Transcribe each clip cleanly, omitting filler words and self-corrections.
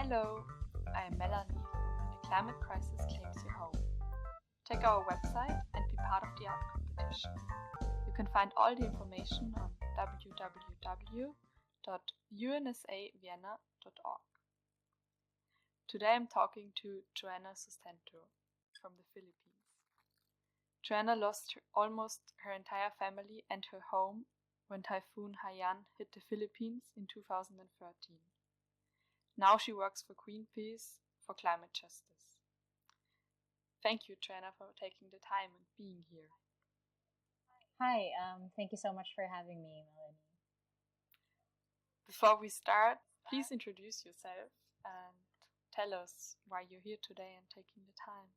Hello, I'm Melanie from When the Climate Crisis Claims You Home. Check our website and be part of the art competition. You can find all the information on www.unsavvienna.org. Today I'm talking to Joanna Sustento from the Philippines. Joanna lost almost her entire family and her home when Typhoon Hayan hit the Philippines in 2013. Now she works for Greenpeace for climate justice. Thank you, Joanna, for taking the time and being here. Hi, thank you so much for having me, Melanie. Before we start, please introduce yourself and tell us why you're here today and taking the time.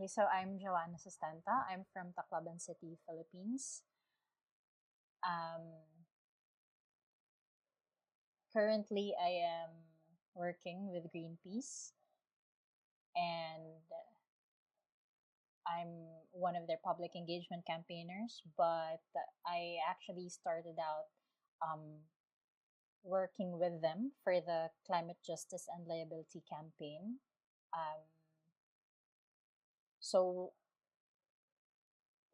So I'm Joanna Sustento. I'm from Tacloban City, Philippines. Currently, I am working with Greenpeace, and I'm one of their public engagement campaigners, but I actually started out working with them for the climate justice and liability campaign. So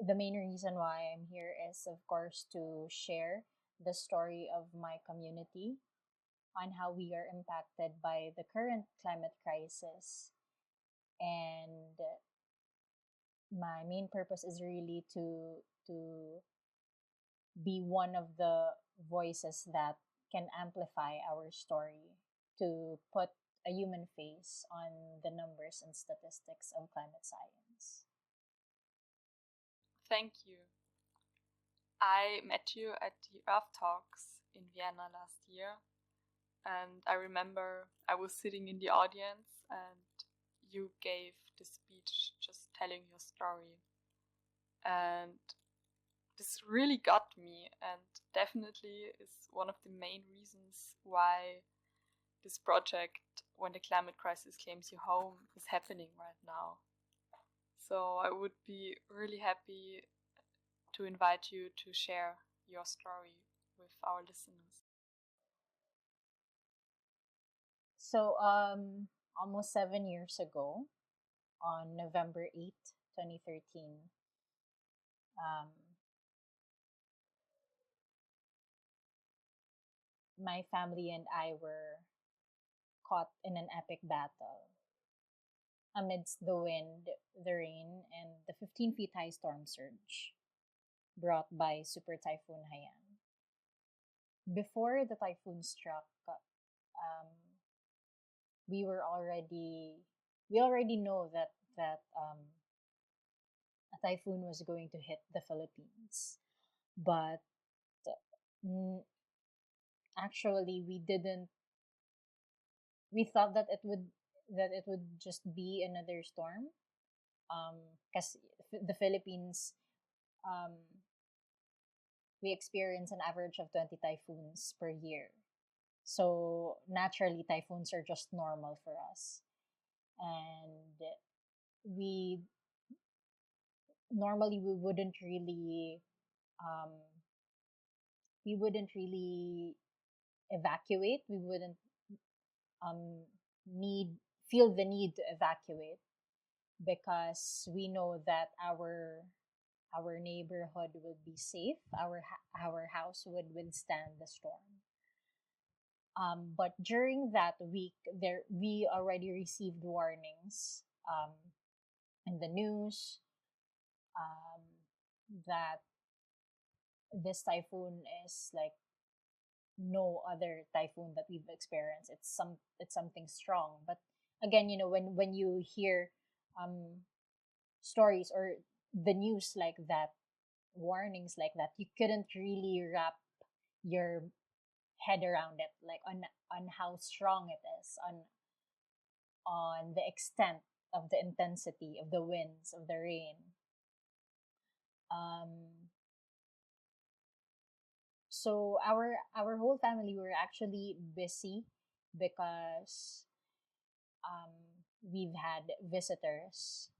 the main reason why I'm here is, of course, to share the story of my community on how we are impacted by the current climate crisis. And my main purpose is really to be one of the voices that can amplify our story, to put a human face on the numbers and statistics of climate science. Thank you. I met you at the Earth Talks in Vienna last year, and I remember I was sitting in the audience and you gave the speech just telling your story. And this really got me, and definitely is one of the main reasons why this project, When the Climate Crisis Claims You Home, is happening right now. So I would be really happy to invite you to share your story with our listeners. So, almost 7 years ago, on November 8th, 2013, my family and I were caught in an epic battle amidst the wind, the rain, and the 15 feet high storm surge brought by Super Typhoon Hayan. Before the typhoon struck, we already know that a typhoon was going to hit the Philippines, but actually we didn't. We thought that it would just be another storm, because the Philippines, we experience an average of 20 typhoons per year. So naturally, typhoons are just normal for us. And we wouldn't really evacuate. We wouldn't feel the need to evacuate, because we know that our neighborhood would be safe. Our house would withstand the storm. But during that week, we already received warnings in the news that this typhoon is like no other typhoon that we've experienced. It's something strong. But again, when you hear stories or the news like that, warnings like that, you couldn't really wrap your head around it, like on how strong it is, on the extent of the intensity of the winds, of the rain. So our whole family were actually busy, because we've had visitors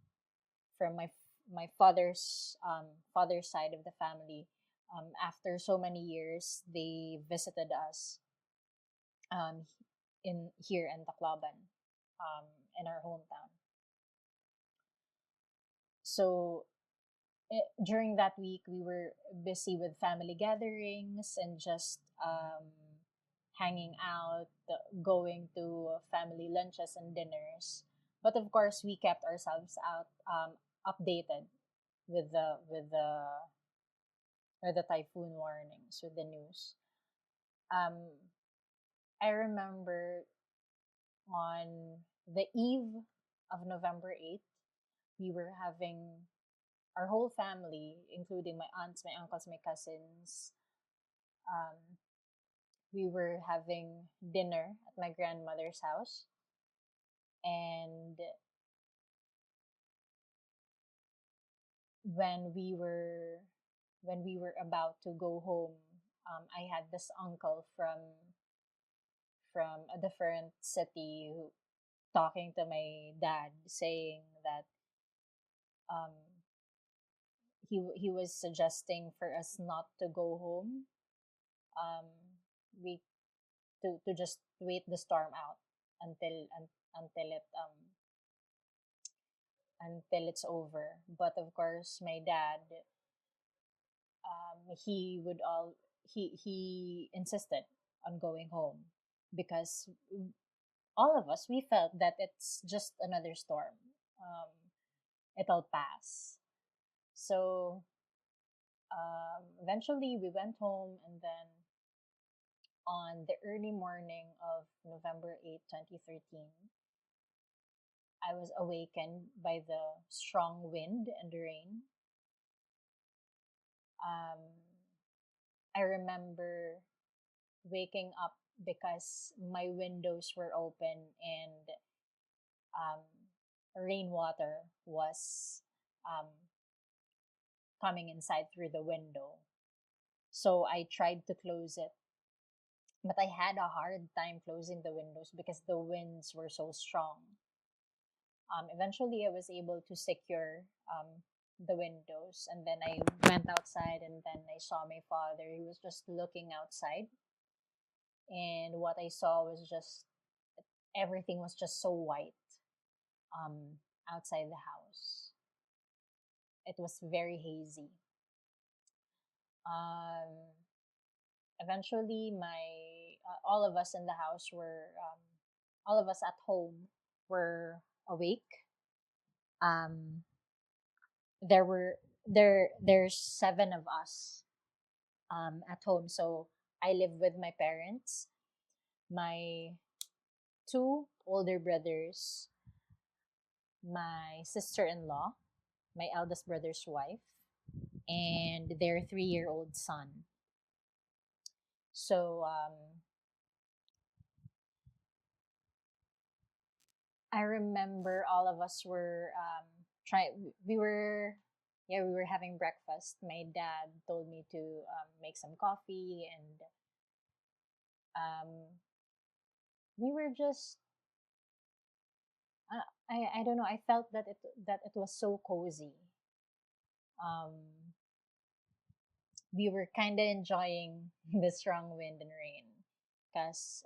from my father's side of the family. After so many years, they visited us um, in here in Tacloban, um, in our hometown. So during that week, we were busy with family gatherings and just hanging out, going to family lunches and dinners. But of course, we kept ourselves out updated with the typhoon warnings, with the news. Um, I remember on the eve of November 8th, we were having our whole family, including my aunts, my uncles, my cousins, um, we were having dinner at my grandmother's house. And when we were when we were about to go home, I had this uncle from a different city who, talking to my dad, saying that um, he was suggesting for us not to go home. We to just wait the storm out until it until it's over. But of course, my dad, he would all he insisted on going home because all of us, we felt that it's just another storm. Um, it'll pass. So eventually, we went home, and then on the early morning of November 8th, 2013, I was awakened by the strong wind and rain. Um, I remember waking up because my windows were open and um, rainwater was um, coming inside through the window. So I tried to close it, but I had a hard time closing the windows because the winds were so strong. Eventually, I was able to secure the windows, and then I went outside, and then I saw my father. He was just looking outside, and what I saw was just everything was just so white um, outside the house. It was very hazy. Um, Eventually, my all of us in the house were all of us at home were awake. Um, there were there's seven of us at home. So I live with my parents, my two older brothers, my sister-in-law, my eldest brother's wife, and their 3-year-old son. So I remember all of us were trying. We were having breakfast. My dad told me to make some coffee, and we were just I don't know. I felt that it was so cozy. Um, we were kind of enjoying the strong wind and rain because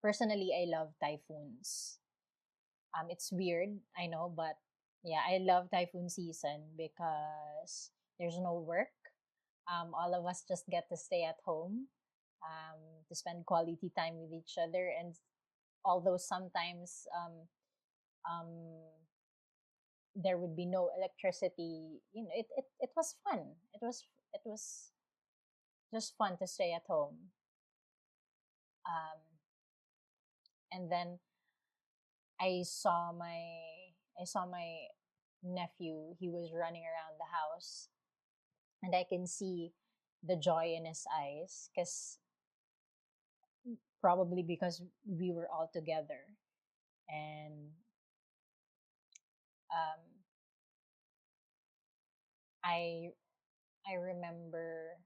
personally I love typhoons. It's weird, I know, but yeah, I love typhoon season because there's no work. All of us just get to stay at home, to spend quality time with each other, and although sometimes um, there would be no electricity, it was fun. It was just fun to stay at home. Um, and then I saw my I saw my nephew. He was running around the house, and I can see the joy in his eyes because probably because we were all together, and um, I I remember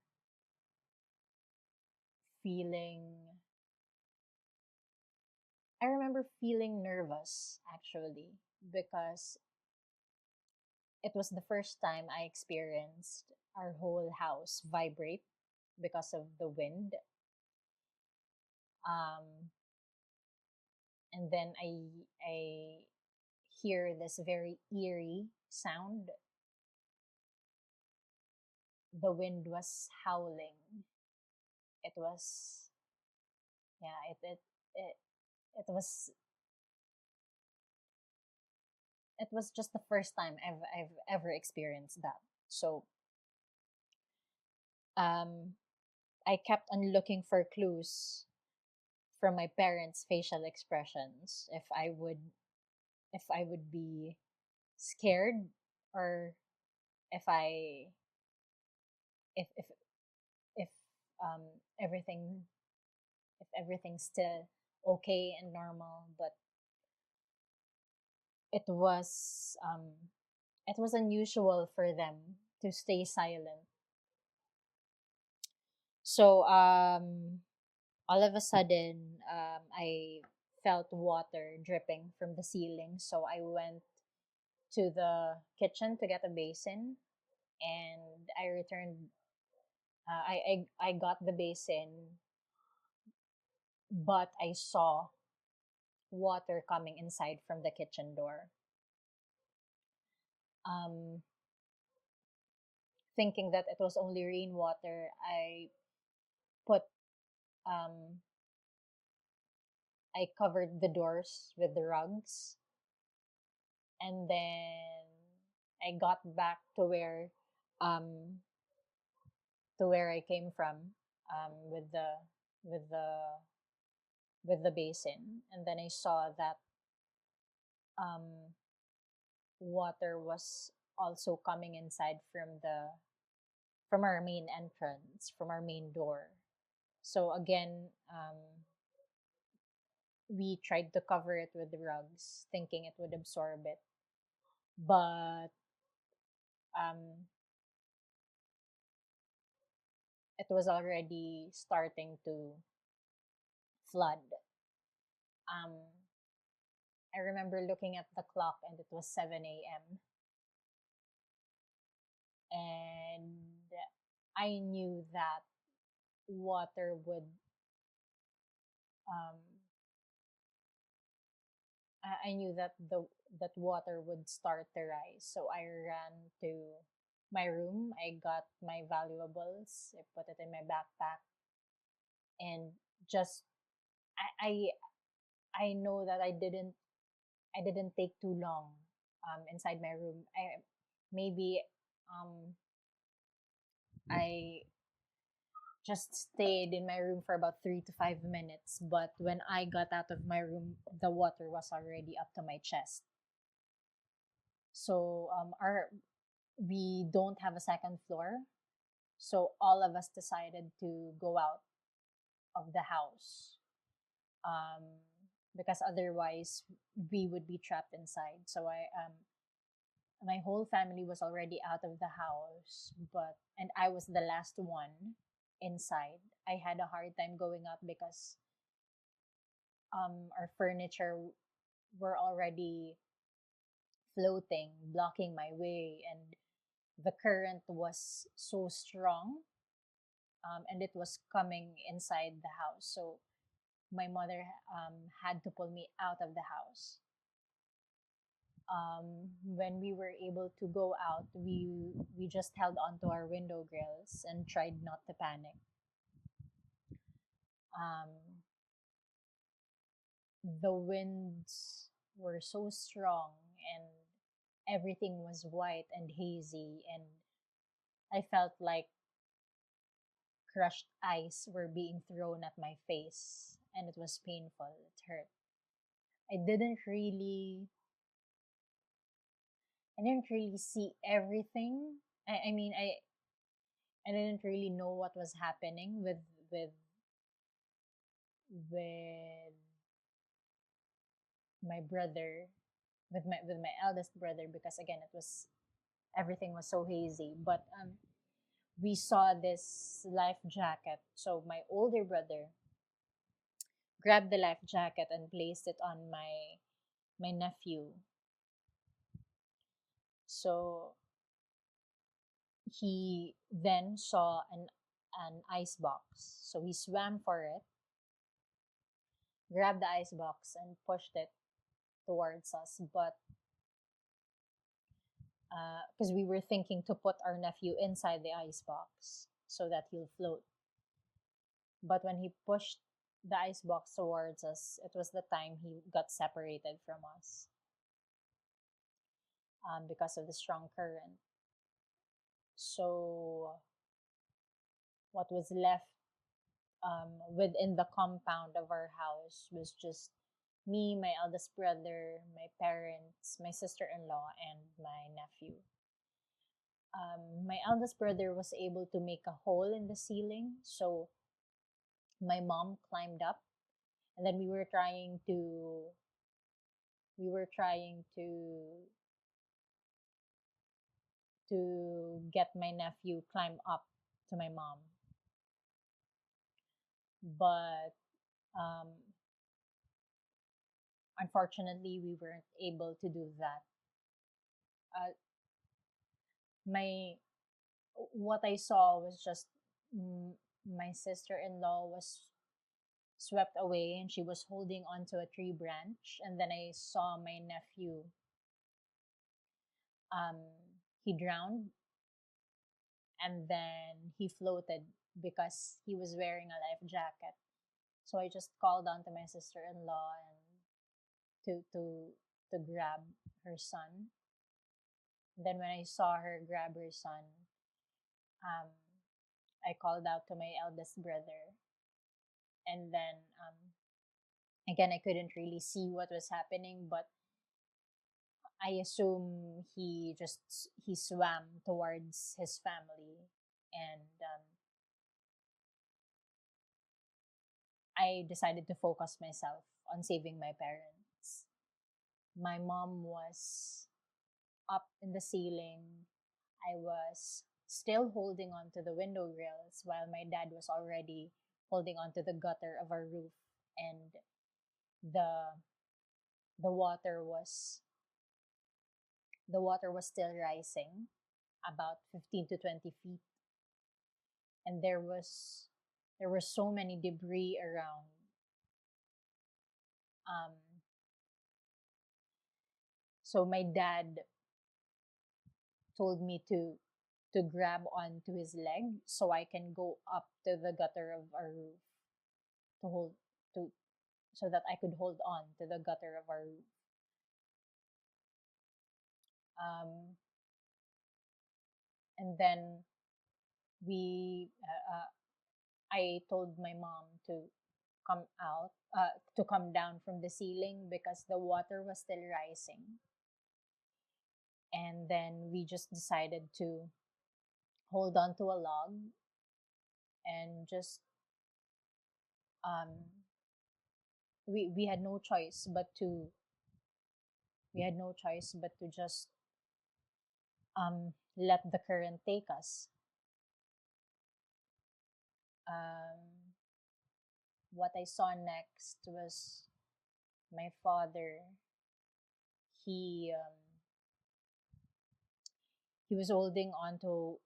feeling I remember feeling nervous actually because it was the first time I experienced our whole house vibrate because of the wind. Um, and then I hear this very eerie sound. The wind was howling. It was, yeah, it it was it was just the first time I've ever experienced that. So um I kept on looking for clues from my parents' facial expressions, if I would be scared, or if I if if if um everything if everything's still okay and normal. But it was um it was unusual for them to stay silent. So all of a sudden, I felt water dripping from the ceiling. So I went to the kitchen to get a basin, and I returned. I got the basin, but I saw water coming inside from the kitchen door. Um, Thinking that it was only rainwater, put um, I covered the doors with the rugs, and then I got back um, to where I came from, with with the the basin, and then I saw that um, water was also coming inside from our main entrance, from our main door. So again, we tried to cover it with the rugs, thinking it would absorb it, but um, it was already starting to flood. Um, I remember looking at the clock, and it was 7 a.m. And I knew that water would um, I knew that the that water would start to rise. So I ran to my room. I got my valuables. I put it in my backpack, and just I I know that I didn't take too long inside my room. I maybe um I just stayed in my room for about 3 to 5 minutes. But when I got out of my room, the water was already up to my chest. So our we don't have a second floor, so all of us decided to go out of the house, um, because otherwise we would be trapped inside. So I my whole family was already out of the house, and I was the last one inside. I had a hard time going out because our furniture were already floating, blocking my way, and the current was so strong, and it was coming inside the house. So my mother had to pull me out of the house. When we were able to go out, we just held onto our window grills and tried not to panic. Um, the winds were so strong, and everything was white and hazy, and I felt like crushed ice were being thrown at my face, and it was painful. It hurt. I didn't really I didn't really see everything. I mean, I didn't really know what was happening with with my brother, with my eldest brother, because again it was everything was so hazy. But we saw this life jacket. So my older brother grabbed the life jacket and placed it on my nephew. So he then saw an ice box. So he swam for it, grabbed the ice box and pushed it towards us. But because we were thinking to put our nephew inside the ice box so that he'll float. But when he pushed the ice box towards us, it was the time he got separated from us because of the strong current. So what was left within the compound of our house was just me, my eldest brother, my parents, my sister-in-law, and my nephew. My eldest brother was able to make a hole in the ceiling, so my mom climbed up, and then we were trying to get my nephew climb up to my mom, but um, unfortunately we weren't able to do that. My What I saw was just my sister-in-law was swept away and she was holding onto a tree branch, and then I saw my nephew, um he drowned, and then he floated because he was wearing a life jacket. So I just called on to my sister-in-law and to grab her son. Then when I saw her grab her son, um, I called out to my eldest brother, and then again I couldn't really see what was happening, but I assume he swam towards his family, and I decided to focus myself on saving my parents. My mom was up in the ceiling. I was still holding on to the window grills while my dad was already holding on to the gutter of our roof, and the the water was still rising about 15 to 20 feet, and there were so many debris around. um, so my dad told me to grab onto his leg so I can go up to the gutter of our roof to hold to so that I could hold on to the gutter of our roof. Um, and then we I told my mom to come out to come down from the ceiling because the water was still rising. And then we just decided to hold on to a log and just um, we had no choice but to just let the current take us. Um, what I saw next was my father. He he was holding on to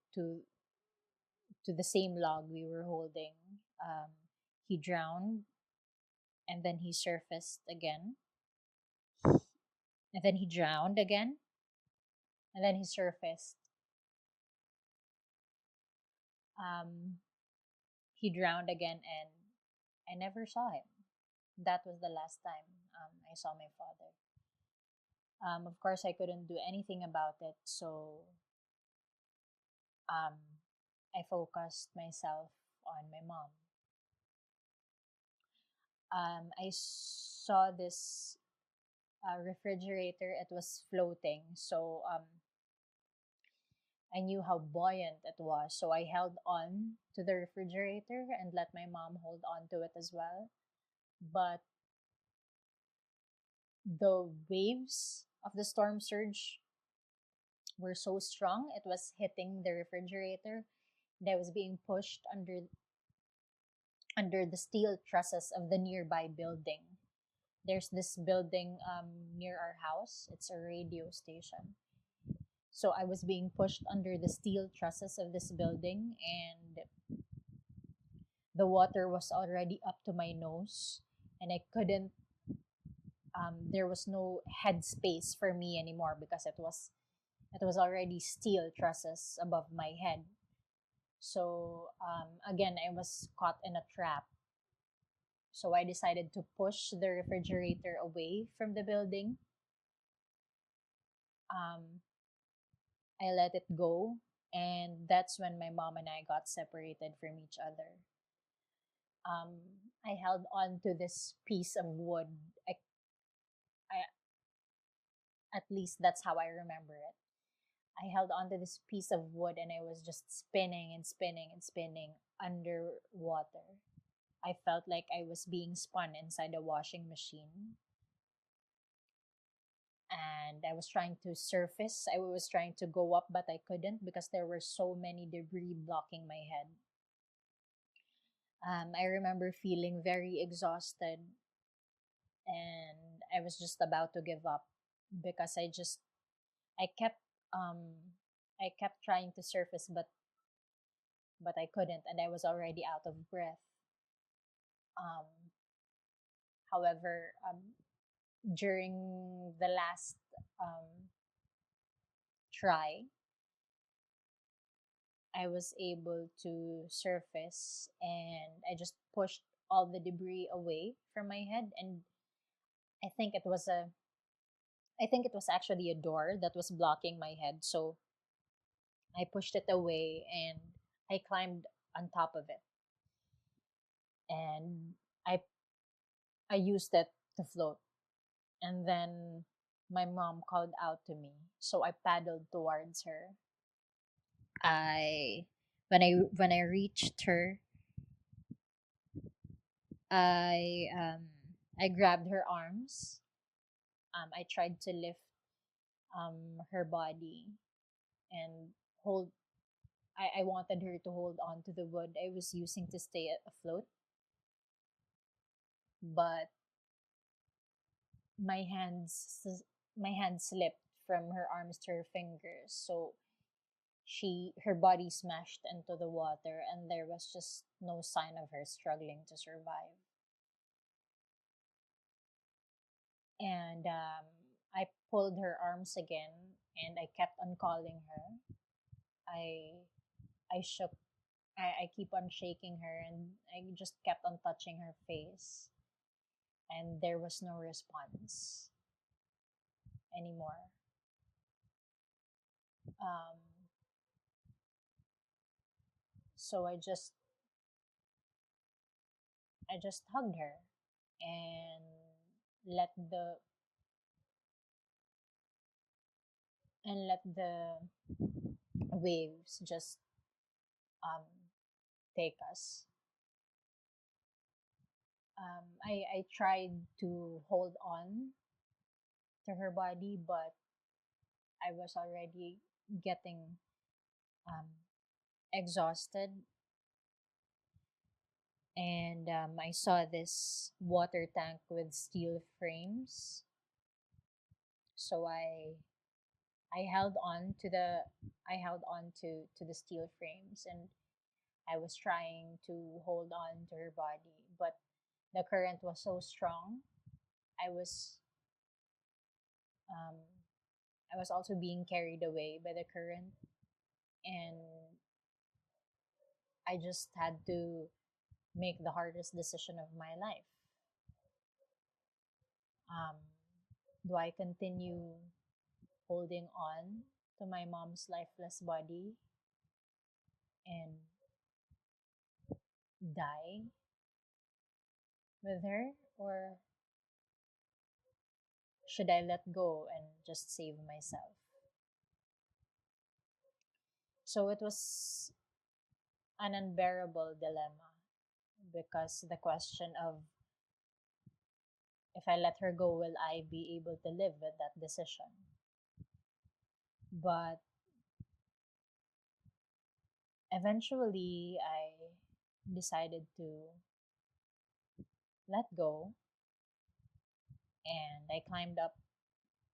the same log we were holding. Um, he drowned, and then he surfaced again, and then he drowned again, and then he surfaced. He drowned again, and I never saw him. That was the last time I saw my father. Of course, I couldn't do anything about it, so um, I focused myself on my mom. I saw this refrigerator. It was floating, so I knew how buoyant it was. So I held on to the refrigerator and let my mom hold on to it as well. But the waves of the storm surge were so strong, it was hitting the refrigerator, and I was being pushed under the steel trusses of the nearby building. There's this building near our house. It's a radio station. So I was being pushed under the steel trusses of this building, and the water was already up to my nose, and I couldn't. There was no headspace for me anymore because it was already steel trusses above my head. So again, I was caught in a trap. So I decided to push the refrigerator away from the building. Um, I let it go, and that's when my mom and I got separated from each other. Um, I held on to this piece of wood. I, at least that's how I remember it. I held onto this piece of wood and I was just spinning and spinning and spinning underwater. I felt like I was being spun inside a washing machine. And I was trying to surface. I was trying to go up, but I couldn't because there were so many debris blocking my head. I remember feeling very exhausted and I was just about to give up because I kept um I kept trying to surface, but I couldn't, and I was already out of breath. Um, however, during the last try, I was able to surface, and I just pushed all the debris away from my head, and I think it was a I think it was actually a door that was blocking my head. So I pushed it away and I climbed on top of it, and I I used it to float. And then my mom called out to me, so I paddled towards her. I when I reached her, I I grabbed her arms. I tried to lift her body and hold. I wanted her to hold on to the wood I was using to stay afloat, but my hands my hand slipped from her arms to her fingers. So her body smashed into the water and there was just no sign of her struggling to survive. And I pulled her arms again and I kept on calling her. I i shook I keep on shaking her and I just kept on touching her face and there was no response anymore. um, so I just hugged her and let the let the waves just um, take us. I tried to hold on to her body, but I was already getting um, exhausted. And I saw this water tank with steel frames. So I held on to the steel frames and I was trying to hold on to her body, but the current was so strong. I was um, I was also being carried away by the current, and I just had to make the hardest decision of my life. Um, do I continue holding on to my mom's lifeless body and die with her, or should I let go and just save myself? So it was an unbearable dilemma because the question of if I let her go, will I be able to live with that decision? But eventually, I decided to let go and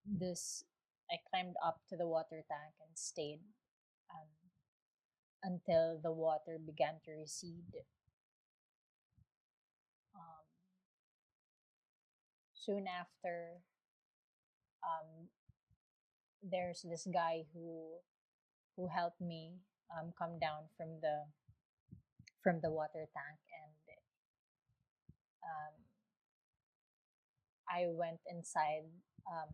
this, I climbed up to the water tank and stayed um, until the water began to recede. Um, soon after, there's this guy who helped me come down from the water tank, and um, I went inside um,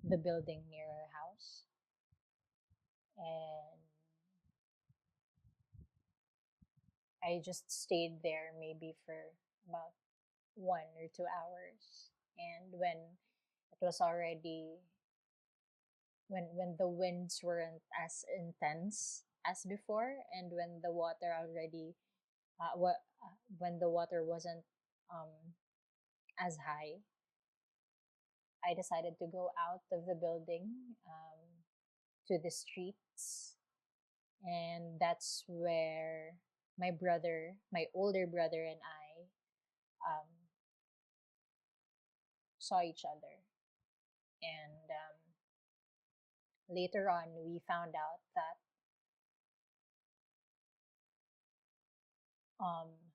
the building near our house, and I just stayed there maybe for about 1 or 2 hours. And it was already when the winds weren't as intense as before, and when the water already when the water wasn't um, as high, I decided to go out of the building to the streets, and that's where my older brother, and I um, saw each other. And later on, we found out that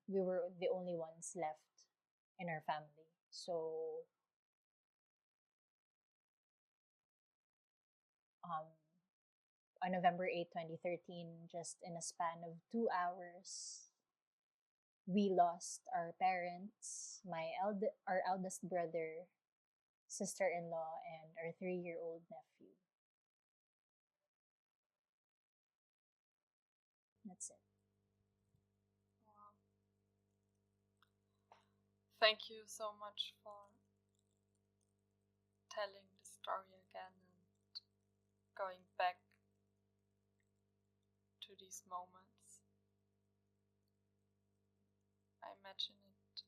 we were the only ones left in our family. So um, on November 8th, 2013, just in a span of 2 hours, we lost our parents, our eldest brother, sister-in-law, and our 3-year-old nephew. That's it. Wow. Thank you so much for telling the story again and going back to these moments. I imagine it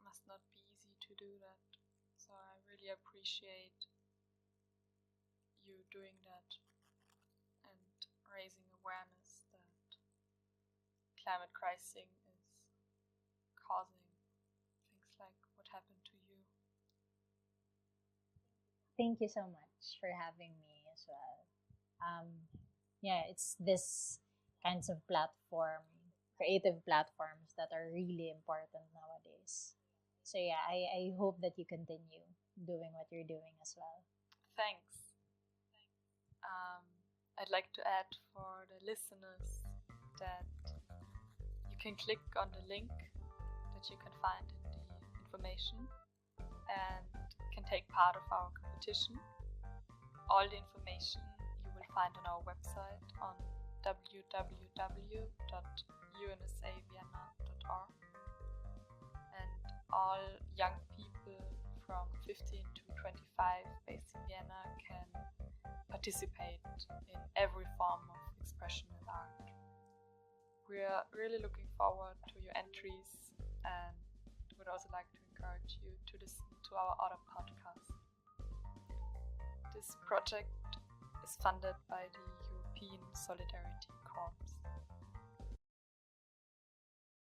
must not be easy to do that, so I really appreciate you doing that and raising awareness that climate crisis is causing things like what happened to you. Thank you so much for having me as well. Yeah, it's this kinds of creative platforms that are really important nowadays. So yeah, I hope that you continue doing what you're doing as well. Thanks. I'd like to add for the listeners that you can click on the link that you can find in the information and can take part of our competition. All the information you will find on our website on www.unsavienna.org, and all young people from 15 to 25 based in Vienna can participate in every form of expression and art. We are really looking forward to your entries and would also like to encourage you to listen to our other podcasts. This project is funded by the European Solidarity Corps.